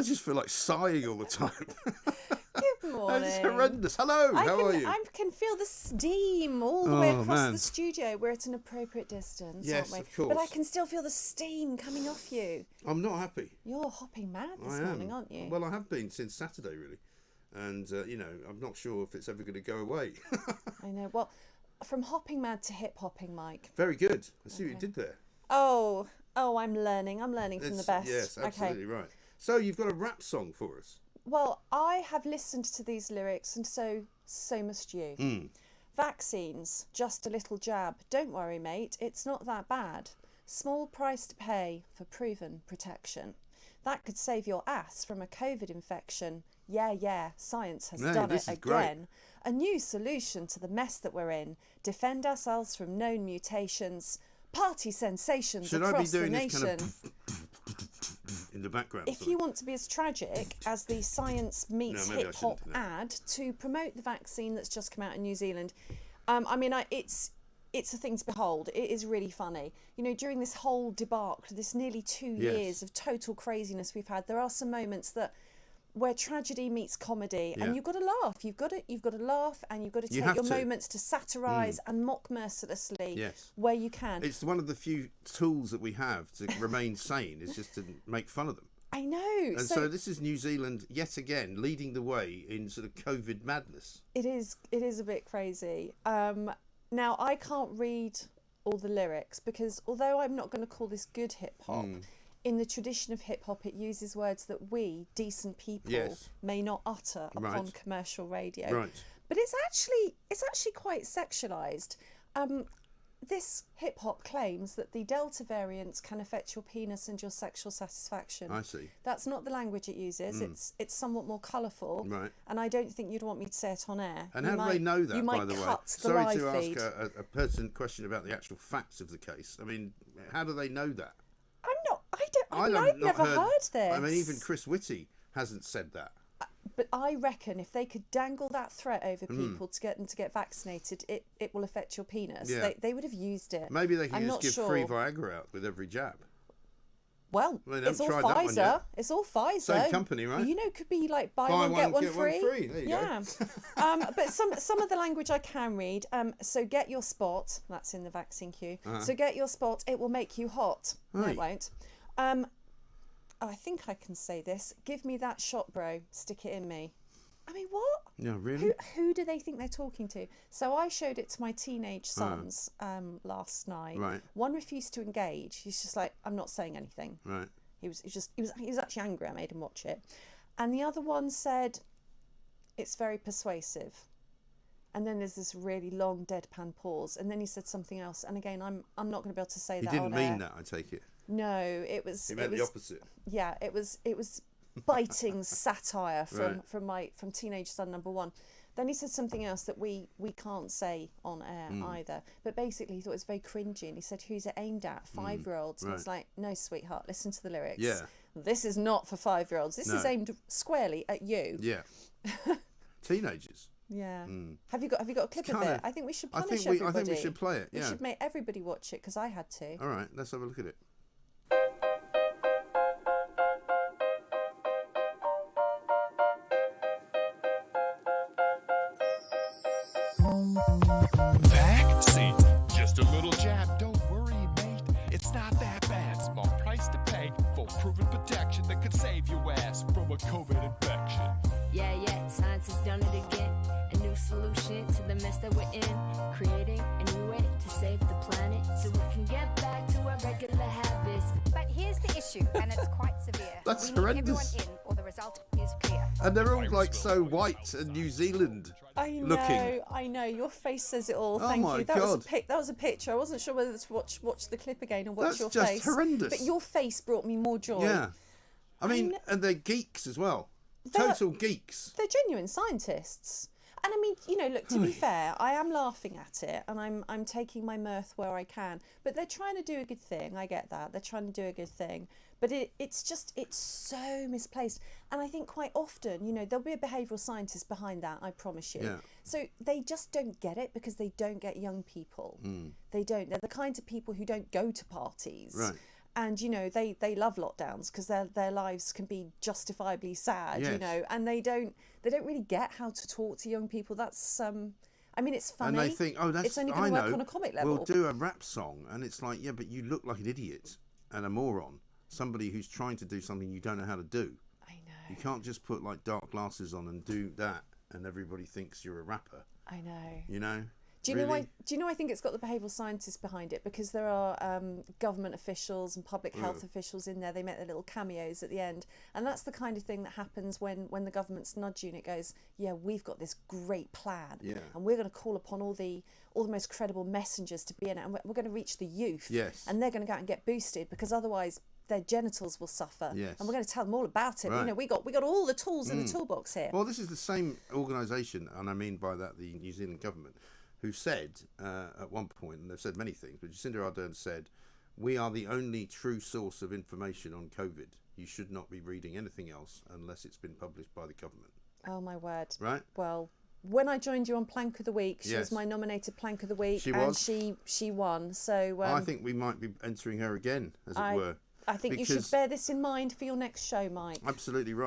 just feel like sighing all the time. Good morning. It's horrendous. Hello, how are you? I can feel the steam all the way across the studio. We're at an appropriate distance, yes, aren't we? Of course. But I can still feel the steam coming off you. I'm not happy. You're hopping mad this morning, aren't you? Well, I have been since Saturday, really. And, I'm not sure if it's ever going to go away. I know. Well, from hopping mad to hip hopping, Mike. Very good. I see what you did there. Oh, I'm learning. I'm learning from the best. Yes, absolutely right. So you've got a rap song for us. Well, I have listened to these lyrics, and so must you. Vaccines, just a little jab. Don't worry, mate, it's not that bad. Small price to pay for proven protection. That could save your ass from a COVID infection. Yeah, science has done it again. Great. A new solution to the mess that we're in. Defend ourselves from known mutations. Party sensations across the nation. Should I be doing this kind of in the background? If you want to be as tragic as the Science Meets Hip Hop ad to promote the vaccine that's just come out in New Zealand, it's a thing to behold. It is really funny. During this whole debacle, this nearly 2 years of total craziness we've had, there are some moments where tragedy meets comedy, and you've got to laugh. You've got to laugh, and you've got to take your moments to satirise and mock mercilessly where you can. It's one of the few tools that we have to remain sane, is just to make fun of them. I know. And so this is New Zealand yet again leading the way in sort of COVID madness. It is a bit crazy. Now, I can't read all the lyrics because although I'm not going to call this good hip hop, in the tradition of hip hop, it uses words that we, decent people, may not utter upon commercial radio. Right. But it's actually quite sexualized. This hip hop claims that the Delta variants can affect your penis and your sexual satisfaction. I see. That's not the language it uses. It's somewhat more colourful. Right. And I don't think you'd want me to say it on air. And how do they know that, by the way? Sorry to ask a pertinent question about the actual facts of the case. I mean, how do they know that? I've never heard this. I mean, even Chris Whitty hasn't said that. But I reckon if they could dangle that threat over people to get them to get vaccinated, it will affect your penis. Yeah. They would have used it. Maybe they can just give free Viagra out with every jab. Well, it's all Pfizer. It's all Pfizer. Same company, right? Could be like buy one, get one free. There you go. But some of the language I can read. So get your spot. That's in the vaccine queue. So get your spot. It will make you hot. No, it won't. I think I can say this. Give me that shot, bro. Stick it in me. I mean, what? Yeah, really? Who do they think they're talking to? So I showed it to my teenage sons last night. Right. One refused to engage. He's just like, I'm not saying anything. Right. He was actually angry. I made him watch it. And the other one said, it's very persuasive. And then there's this really long deadpan pause. And then he said something else. And again, I'm not going to be able to say that on air. He didn't mean that, I take it. No, it was. He meant the opposite. Yeah, it was biting satire from teenage son number one. Then he said something else that we can't say on air either. But basically, he thought it was very cringy, and he said, "Who's it aimed at? 5-year-olds?" And it's like, "No, sweetheart, listen to the lyrics. Yeah. This is not for 5-year-olds. This is aimed squarely at you." Yeah. Teenagers. Yeah. Have you got a clip of it? I think we should punish everybody. I think we should play it. Yeah. We should make everybody watch it because I had to. All right, let's have a look at it. Vaccine, just a little jab. Don't worry, mate. It's not that bad. Small price to pay for proven protection that could save your ass from a COVID infection. Yeah, science has done it again. A new solution to the mess that we're in. Creating a new way to save the planet so we can get back to our regular habits. But here's the issue, and it's quite severe. That's we need horrendous. everyone in, or the result is clear. And they're all like so white and New Zealand looking. I know. Your face says it all. Oh Thank my you. God. That was a picture. I wasn't sure whether to watch the clip again or watch That's your just face. horrendous. But your face brought me more joy. Yeah. I mean, and they're geeks as well. Total geeks. They're genuine scientists. And I mean, look, to be fair, I am laughing at it and I'm taking my mirth where I can. But they're trying to do a good thing. I get that. They're trying to do a good thing. But it's so misplaced. And I think quite often, there'll be a behavioural scientist behind that, I promise you. Yeah. So they just don't get it because they don't get young people. They don't. They're the kinds of people who don't go to parties. Right. And you know they love lockdowns because their lives can be justifiably sad, you Yes. know, and they don't really get how to talk to young people. That's I mean, it's funny. And they think, oh, that's it's only I going to work know. on a comic level. We'll do a rap song, and it's like, yeah, but you look like an idiot and a moron. Somebody who's trying to do something you don't know how to do. I know. You can't just put like dark glasses on and do that, and everybody thinks you're a rapper. I know. You know. Do you really? know why? Do you know? I think it's got the behavioural scientists behind it because there are government officials and public health officials in there. They make their little cameos at the end, and that's the kind of thing that happens when the government's nudge unit goes, "Yeah, we've got this great plan, and we're going to call upon all the most credible messengers to be in it, and we're going to reach the youth, and they're going to go out and get boosted because otherwise their genitals will suffer, and we're going to tell them all about it. Right. You know, we got all the tools in the toolbox here." Well, this is the same organisation, and I mean by that the New Zealand government, who said at one point, and they've said many things, but Jacinda Ardern said, "We are the only true source of information on COVID. You should not be reading anything else unless it's been published by the government." Oh my word! Right. Well, when I joined you on Plank of the Week, she was Yes. my nominated Plank of the Week, She and was. she won. So I think we might be entering her again, as it were. I think you should because- bear this in mind for your next show, Mike. Absolutely right.